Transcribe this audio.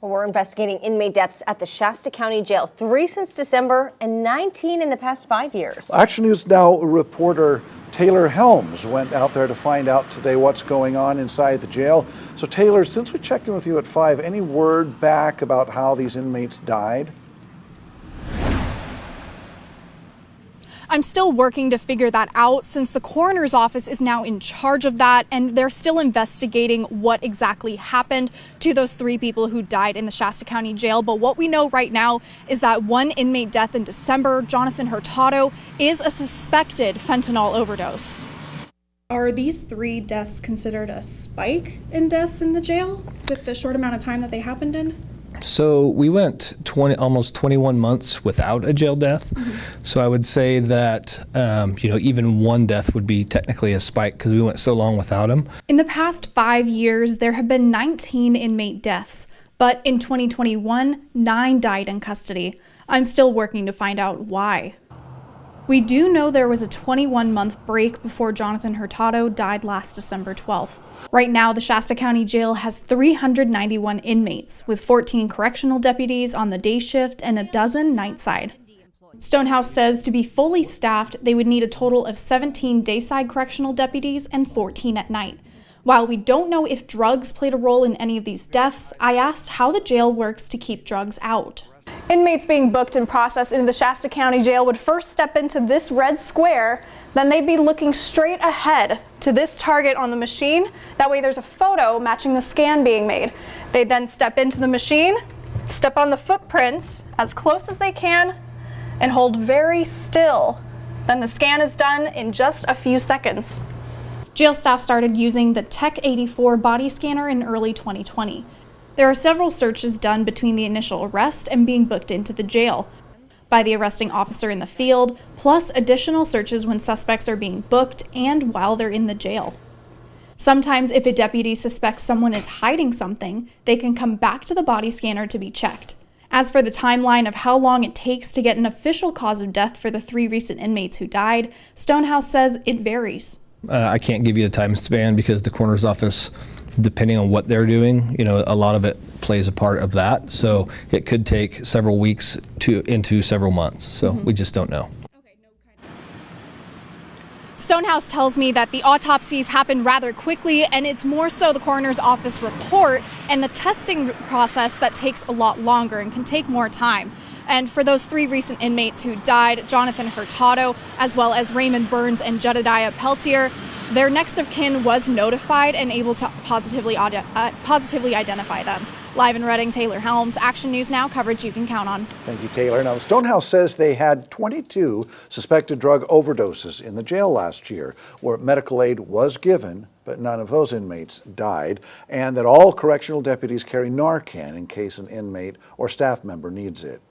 We're investigating inmate deaths at the Shasta County Jail, 3 since December and 19 in the past 5 years. Action News Now reporter Taylor Helms went out there to find out today what's going on inside the jail. So Taylor, since we checked in with you at 5, any word back about how these inmates died? I'm still working to figure that out since the coroner's office is now in charge of that, and they're still investigating what exactly happened to those 3 people who died in the Shasta County Jail. But what we know right now is that one inmate death in December, Jonathan Hurtado, is a suspected fentanyl overdose. Are these 3 deaths considered a spike in deaths in the jail with the short amount of time that they happened in? So we went almost 21 months without a jail death. So I would say that, even one death would be technically a spike because we went so long without them. In the past 5 years, there have been 19 inmate deaths, but in 2021, 9 died in custody. I'm still working to find out why. We do know there was a 21-month break before Jonathan Hurtado died last December 12th. Right now, the Shasta County Jail has 391 inmates, with 14 correctional deputies on the day shift and a dozen night side. Stonehouse says to be fully staffed, they would need a total of 17 dayside correctional deputies and 14 at night. While we don't know if drugs played a role in any of these deaths, I asked how the jail works to keep drugs out. Inmates being booked and processed into the Shasta County Jail would first step into this red square, then they'd be looking straight ahead to this target on the machine. That way there's a photo matching the scan being made. They'd then step into the machine, step on the footprints as close as they can, and hold very still. Then the scan is done in just a few seconds. Jail staff started using the Tech 84 body scanner in early 2020. There are several searches done between the initial arrest and being booked into the jail by the arresting officer in the field, plus additional searches when suspects are being booked and while they're in the jail. Sometimes if a deputy suspects someone is hiding something, they can come back to the body scanner to be checked. As for the timeline of how long it takes to get an official cause of death for the 3 recent inmates who died, Stonehouse says it varies. I can't give you a time span because the coroner's office, depending on what they're doing, a lot of it plays a part of that. So it could take several weeks into several months. So we just don't know. Stonehouse tells me that the autopsies happen rather quickly, and it's more so the coroner's office report and the testing process that takes a lot longer and can take more time. And for those 3 recent inmates who died, Jonathan Hurtado, as well as Raymond Burns and Jedediah Peltier, their next of kin was notified and able to positively identify them. Live in Reading, Taylor Helms, Action News Now, coverage you can count on. Thank you, Taylor. Now, Stonehouse says they had 22 suspected drug overdoses in the jail last year, where medical aid was given, but none of those inmates died, and that all correctional deputies carry Narcan in case an inmate or staff member needs it.